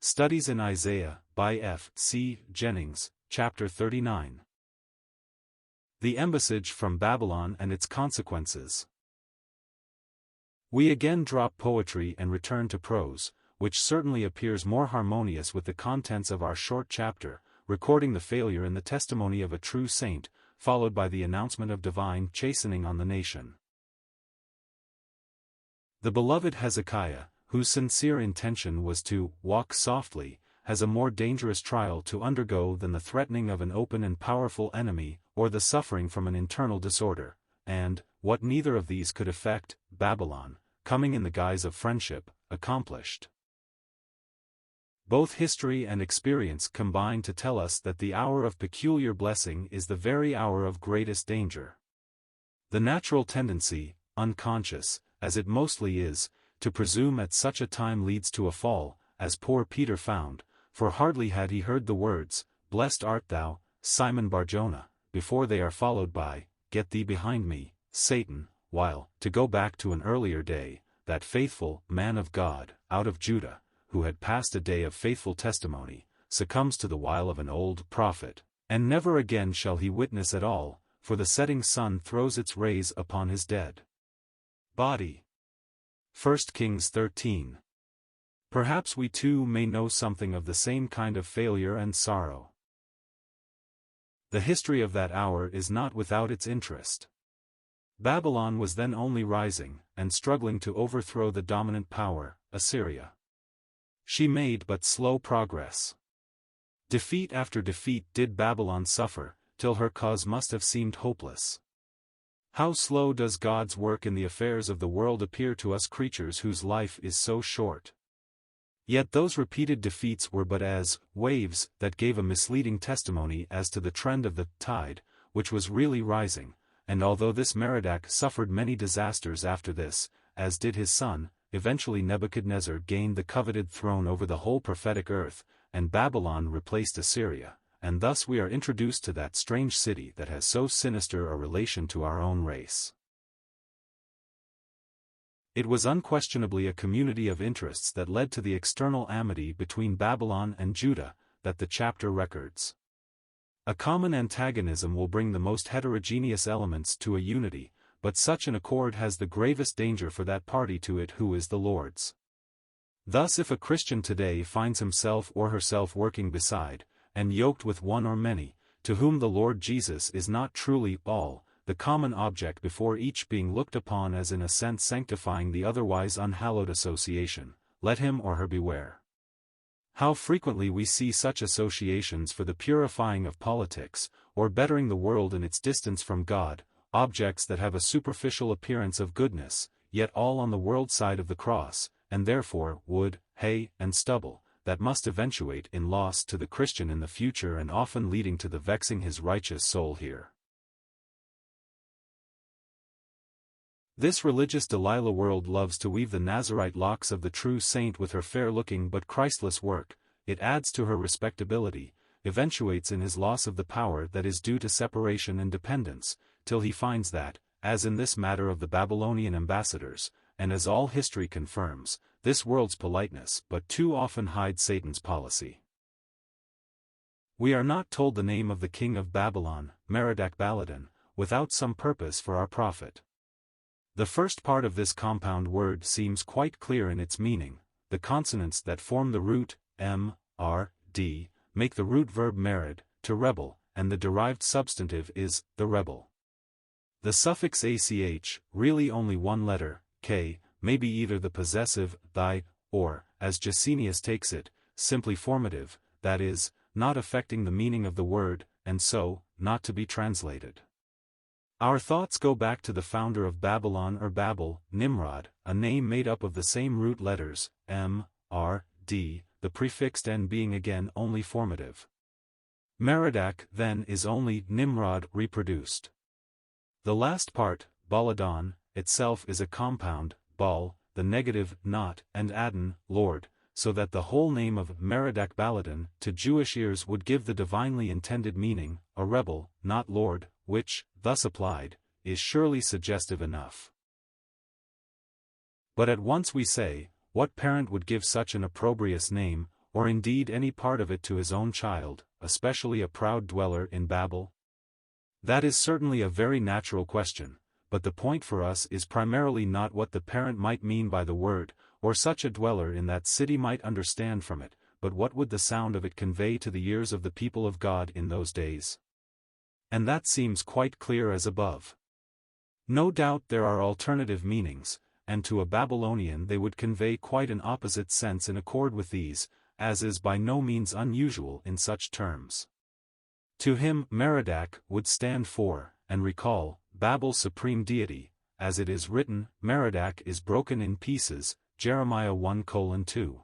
Studies in Isaiah, by F. C. Jennins, Chapter 39. The Embassage from Babylon and its Consequences. We again drop poetry and return to prose, which certainly appears more harmonious with the contents of our short chapter, recording the failure in the testimony of a true saint, followed by the announcement of divine chastening on the nation. The beloved Hezekiah, whose sincere intention was to walk softly, has a more dangerous trial to undergo than the threatening of an open and powerful enemy, or the suffering from an internal disorder, and, what neither of these could effect, Babylon, coming in the guise of friendship, accomplished. Both history and experience combine to tell us that the hour of peculiar blessing is the very hour of greatest danger. The natural tendency, unconscious, as it mostly is, to presume at such a time leads to a fall, as poor Peter found, for hardly had he heard the words, "Blessed art thou, Simon Bar-Jonah," before they are followed by, "Get thee behind me, Satan," while, to go back to an earlier day, that faithful man of God, out of Judah, who had passed a day of faithful testimony, succumbs to the wile of an old prophet, and never again shall he witness at all, for the setting sun throws its rays upon his dead body. 1 Kings 13. Perhaps we too may know something of the same kind of failure and sorrow. The history of that hour is not without its interest. Babylon was then only rising, and struggling to overthrow the dominant power, Assyria. She made but slow progress. Defeat after defeat did Babylon suffer, till her cause must have seemed hopeless. How slow does God's work in the affairs of the world appear to us creatures whose life is so short. Yet those repeated defeats were but as waves that gave a misleading testimony as to the trend of the tide, which was really rising, and although this Merodach suffered many disasters after this, as did his son, eventually Nebuchadnezzar gained the coveted throne over the whole prophetic earth, and Babylon replaced Assyria, and thus we are introduced to that strange city that has so sinister a relation to our own race. It was unquestionably a community of interests that led to the external amity between Babylon and Judah, that the chapter records. A common antagonism will bring the most heterogeneous elements to a unity, but such an accord has the gravest danger for that party to it who is the Lord's. Thus if a Christian today finds himself or herself working beside, and yoked with one or many, to whom the Lord Jesus is not truly all, the common object before each being looked upon as in a sense sanctifying the otherwise unhallowed association, let him or her beware. How frequently we see such associations for the purifying of politics, or bettering the world in its distance from God, objects that have a superficial appearance of goodness, yet all on the world side of the cross, and therefore wood, hay, and stubble, that must eventuate in loss to the Christian in the future and often leading to the vexing his righteous soul here. This religious Delilah world loves to weave the Nazarite locks of the true saint with her fair-looking but Christless work. It adds to her respectability, eventuates in his loss of the power that is due to separation and dependence, till he finds that, as in this matter of the Babylonian ambassadors, and as all history confirms, this world's politeness but too often hides Satan's policy. We are not told the name of the king of Babylon, Merodach Baladan, without some purpose for our profit. The first part of this compound word seems quite clear in its meaning. The consonants that form the root, m, r, d, make the root verb mered, to rebel, and the derived substantive is, the rebel. The suffix ach, really only one letter, k, may be either the possessive, thy, or, as Jessenius takes it, simply formative, that is, not affecting the meaning of the word, and so, not to be translated. Our thoughts go back to the founder of Babylon or Babel, Nimrod, a name made up of the same root letters, m, r, d, the prefixed n being again only formative. Merodach, then, is only Nimrod reproduced. The last part, Baladan, itself is a compound, Bal, the negative, not, and Adon, Lord, so that the whole name of Merodach Baladan to Jewish ears would give the divinely intended meaning, a rebel, not Lord, which, thus applied, is surely suggestive enough. But at once we say, what parent would give such an opprobrious name, or indeed any part of it to his own child, especially a proud dweller in Babel? That is certainly a very natural question, but the point for us is primarily not what the parent might mean by the word, or such a dweller in that city might understand from it, but what would the sound of it convey to the ears of the people of God in those days? And that seems quite clear as above. No doubt there are alternative meanings, and to a Babylonian they would convey quite an opposite sense in accord with these, as is by no means unusual in such terms. To him Merodach would stand for, and recall, Babel's supreme deity, as it is written, Merodach is broken in pieces, Jeremiah 1:2.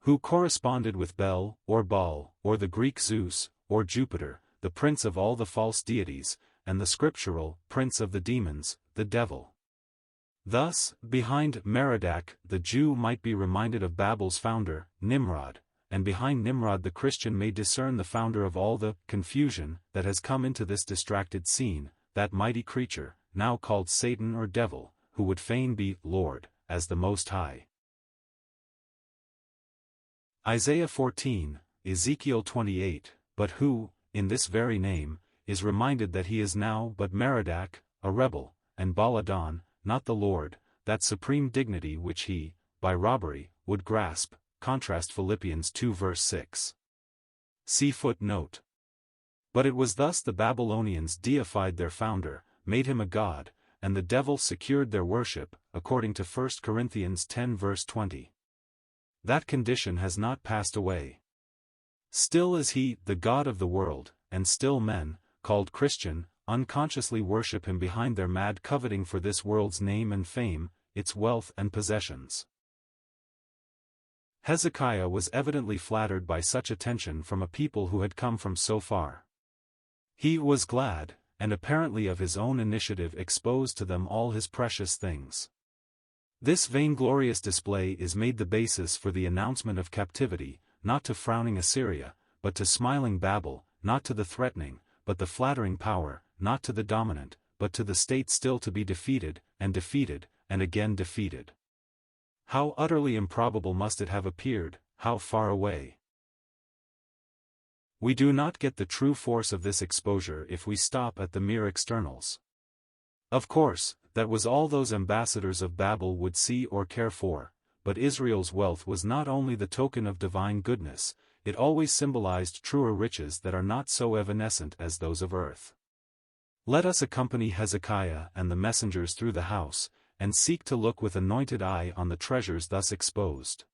Who corresponded with Bel, or Baal, or the Greek Zeus, or Jupiter, the prince of all the false deities, and the scriptural prince of the demons, the devil. Thus, behind Merodach the Jew might be reminded of Babel's founder, Nimrod, and behind Nimrod the Christian may discern the founder of all the confusion that has come into this distracted scene, that mighty creature, now called Satan or Devil, who would fain be Lord, as the Most High. Isaiah 14, Ezekiel 28, but who, in this very name, is reminded that he is now but Merodach, a rebel, and Baladan, not the Lord, that supreme dignity which he, by robbery, would grasp, contrast Philippians 2 verse 6. See footnote. But it was thus the Babylonians deified their founder, made him a god, and the devil secured their worship, according to 1 Corinthians 10 verse 20. That condition has not passed away. Still is he, the God of the world, and still men, called Christian, unconsciously worship him behind their mad coveting for this world's name and fame, its wealth and possessions. Hezekiah was evidently flattered by such attention from a people who had come from so far. He was glad, and apparently of his own initiative exposed to them all his precious things. This vainglorious display is made the basis for the announcement of captivity, not to frowning Assyria, but to smiling Babel, not to the threatening, but the flattering power, not to the dominant, but to the state still to be defeated, and again defeated. How utterly improbable must it have appeared, how far away. We do not get the true force of this exposure if we stop at the mere externals. Of course, that was all those ambassadors of Babel would see or care for, but Israel's wealth was not only the token of divine goodness, it always symbolized truer riches that are not so evanescent as those of earth. Let us accompany Hezekiah and the messengers through the house, and seek to look with anointed eye on the treasures thus exposed.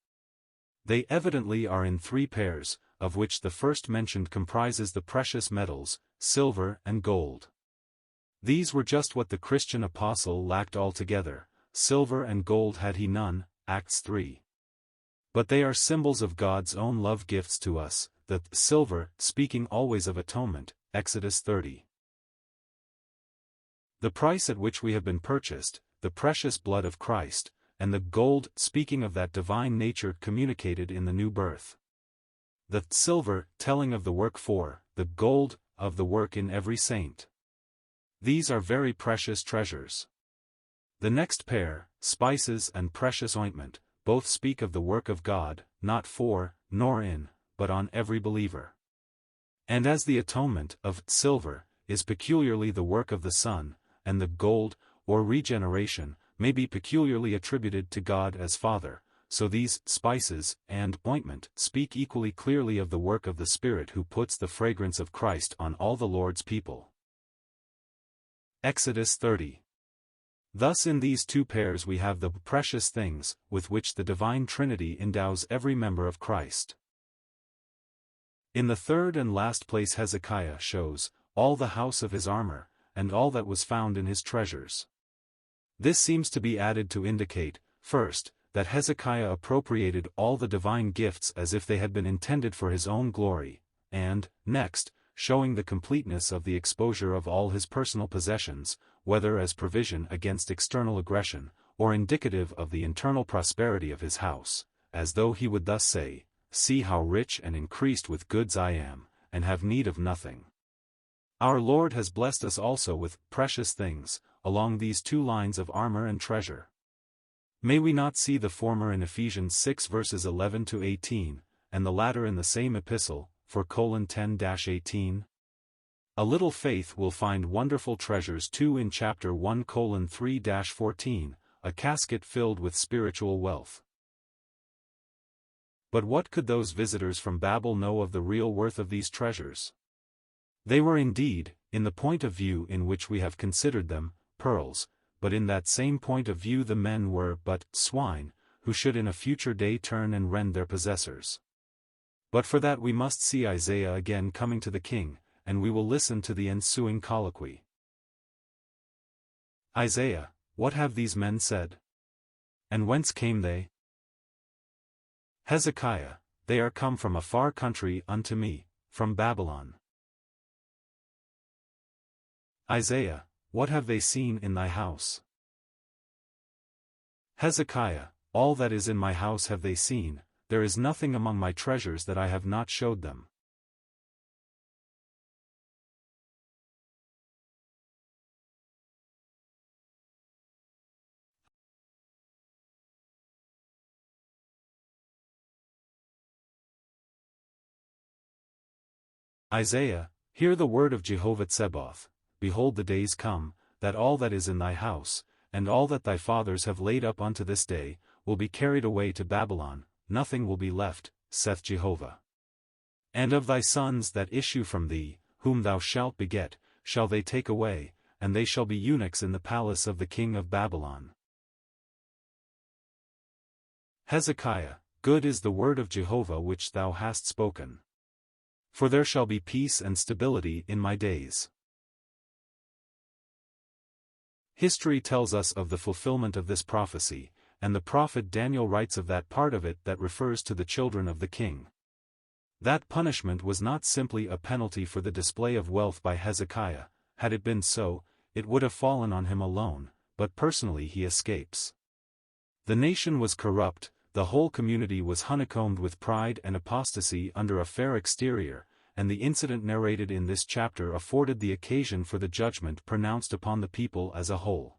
They evidently are in 3 pairs, of which the first mentioned comprises the precious metals, silver and gold. These were just what the Christian apostle lacked altogether, silver and gold had he none, Acts 3. But they are symbols of God's own love gifts to us, the silver, speaking always of atonement, Exodus 30. The price at which we have been purchased, the precious blood of Christ, and the gold, speaking of that divine nature communicated in the new birth. The silver, telling of the work for, the gold, of the work in every saint. These are very precious treasures. The next pair, spices and precious ointment, both speak of the work of God, not for, nor in, but on every believer. And as the atonement of silver is peculiarly the work of the Son, and the gold, or regeneration, may be peculiarly attributed to God as Father, so these spices and ointment speak equally clearly of the work of the Spirit who puts the fragrance of Christ on all the Lord's people. Exodus 30. Thus in these 2 pairs we have the precious things, with which the divine Trinity endows every member of Christ. In the third and last place Hezekiah shows, all the house of his armor, and all that was found in his treasures. This seems to be added to indicate, first, that Hezekiah appropriated all the divine gifts as if they had been intended for his own glory, and, next, showing the completeness of the exposure of all his personal possessions, whether as provision against external aggression, or indicative of the internal prosperity of his house, as though he would thus say, "See how rich and increased with goods I am, and have need of nothing." Our Lord has blessed us also with precious things, along these 2 lines of armor and treasure. May we not see the former in Ephesians 6 verses 11 to 18, and the latter in the same epistle, for 10-18? A little faith will find wonderful treasures too in chapter 1 3-14, a casket filled with spiritual wealth. But what could those visitors from Babel know of the real worth of these treasures? They were indeed, in the point of view in which we have considered them, pearls, but in that same point of view the men were but swine, who should in a future day turn and rend their possessors. But for that we must see Isaiah again coming to the king, and we will listen to the ensuing colloquy. Isaiah, what have these men said? And whence came they? Hezekiah, they are come from a far country unto me, from Babylon. Isaiah, what have they seen in thy house? Hezekiah, all that is in my house have they seen, there is nothing among my treasures that I have not showed them. Isaiah, hear the word of Jehovah Tsebaoth. Behold, the days come, that all that is in thy house, and all that thy fathers have laid up unto this day, will be carried away to Babylon, nothing will be left, saith Jehovah. And of thy sons that issue from thee, whom thou shalt beget, shall they take away, and they shall be eunuchs in the palace of the king of Babylon. Hezekiah, good is the word of Jehovah which thou hast spoken. For there shall be peace and stability in my days. History tells us of the fulfillment of this prophecy, and the prophet Daniel writes of that part of it that refers to the children of the king. That punishment was not simply a penalty for the display of wealth by Hezekiah. Had it been so, it would have fallen on him alone, but personally he escapes. The nation was corrupt, the whole community was honeycombed with pride and apostasy under a fair exterior, and the incident narrated in this chapter afforded the occasion for the judgment pronounced upon the people as a whole.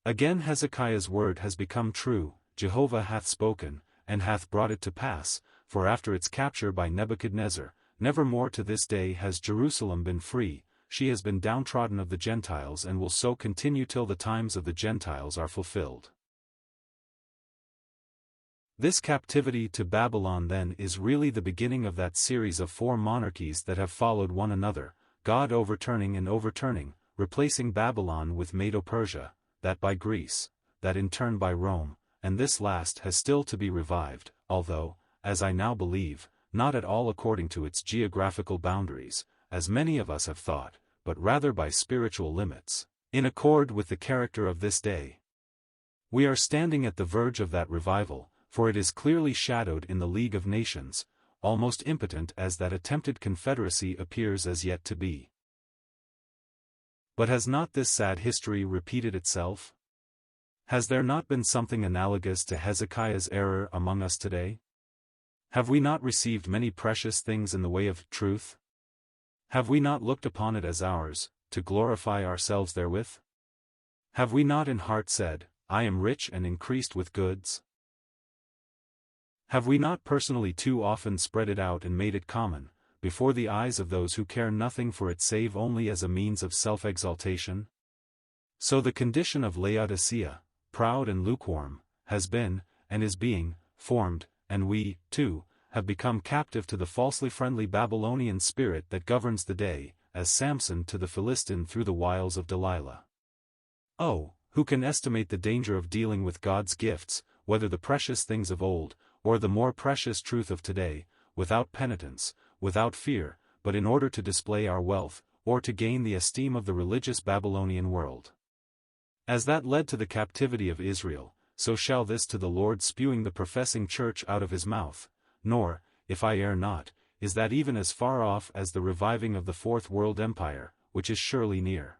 Again Hezekiah's word has become true, Jehovah hath spoken, and hath brought it to pass, for after its capture by Nebuchadnezzar, never more to this day has Jerusalem been free, she has been downtrodden of the Gentiles and will so continue till the times of the Gentiles are fulfilled. This captivity to Babylon then is really the beginning of that series of 4 monarchies that have followed one another, God overturning and overturning, replacing Babylon with Medo-Persia, that by Greece, that in turn by Rome, and this last has still to be revived, although, as I now believe, not at all according to its geographical boundaries, as many of us have thought, but rather by spiritual limits, in accord with the character of this day. We are standing at the verge of that revival, for it is clearly shadowed in the League of Nations, almost impotent as that attempted confederacy appears as yet to be. But has not this sad history repeated itself? Has there not been something analogous to Hezekiah's error among us today? Have we not received many precious things in the way of truth? Have we not looked upon it as ours, to glorify ourselves therewith? Have we not in heart said, I am rich and increased with goods? Have we not personally too often spread it out and made it common, before the eyes of those who care nothing for it save only as a means of self-exaltation? So the condition of Laodicea, proud and lukewarm, has been, and is being, formed, and we, too, have become captive to the falsely friendly Babylonian spirit that governs the day, as Samson to the Philistine through the wiles of Delilah. Oh, who can estimate the danger of dealing with God's gifts, whether the precious things of old, or the more precious truth of today, without penitence, without fear, but in order to display our wealth, or to gain the esteem of the religious Babylonian world? As that led to the captivity of Israel, so shall this to the Lord spewing the professing church out of his mouth, nor, if I err not, is that even as far off as the reviving of the Fourth World Empire, which is surely near.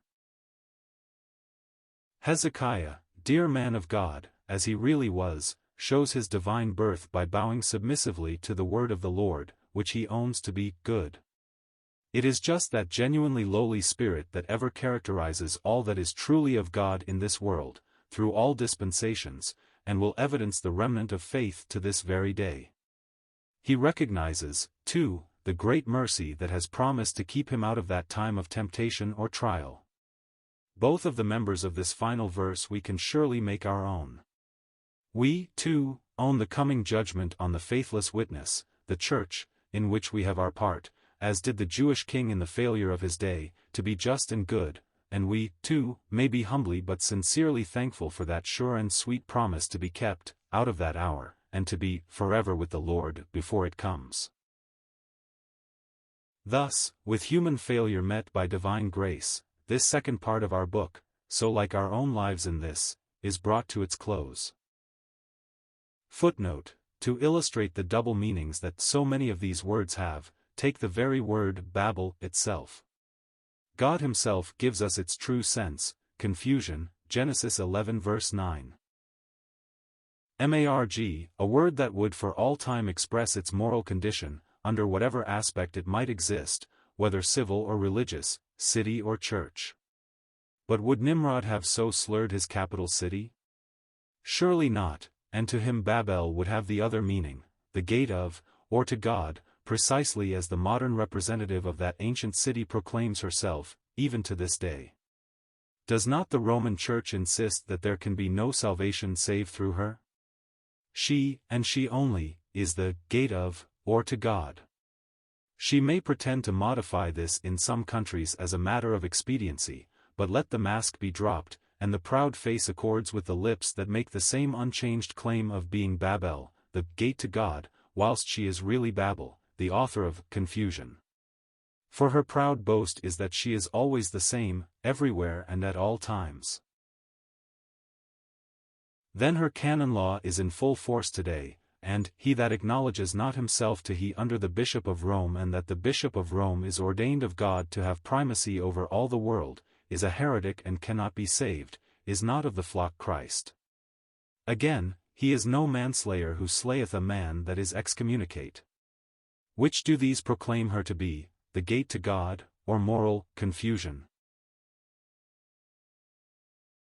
Hezekiah, dear man of God, as he really was, shows his divine birth by bowing submissively to the word of the Lord, which he owns to be good. It is just that genuinely lowly spirit that ever characterizes all that is truly of God in this world, through all dispensations, and will evidence the remnant of faith to this very day. He recognizes, too, the great mercy that has promised to keep him out of that time of temptation or trial. Both of the members of this final verse we can surely make our own. We, too, own the coming judgment on the faithless witness, the church, in which we have our part, as did the Jewish king in the failure of his day, to be just and good, and we, too, may be humbly but sincerely thankful for that sure and sweet promise to be kept, out of that hour, and to be forever with the Lord before it comes. Thus, with human failure met by divine grace, this second part of our book, so like our own lives in this, is brought to its close. Footnote: to illustrate the double meanings that so many of these words have, take the very word Babel itself. God himself gives us its true sense, confusion, Genesis 11 verse 9. Marg, a word that would for all time express its moral condition, under whatever aspect it might exist, whether civil or religious, city or church. But would Nimrod have so slurred his capital city? Surely not, and to him Babel would have the other meaning, the gate of, or to God, precisely as the modern representative of that ancient city proclaims herself, even to this day. Does not the Roman Church insist that there can be no salvation save through her? She, and she only, is the gate of, or to God. She may pretend to modify this in some countries as a matter of expediency, but let the mask be dropped, and the proud face accords with the lips that make the same unchanged claim of being Babel, the gate to God, whilst she is really Babel, the author of confusion. For her proud boast is that she is always the same, everywhere and at all times. Then her canon law is in full force today, and he that acknowledges not himself to he under the Bishop of Rome and that the Bishop of Rome is ordained of God to have primacy over all the world, is a heretic and cannot be saved, is not of the flock Christ. Again, he is no manslayer who slayeth a man that is excommunicate. Which do these proclaim her to be, the gate to God, or moral confusion?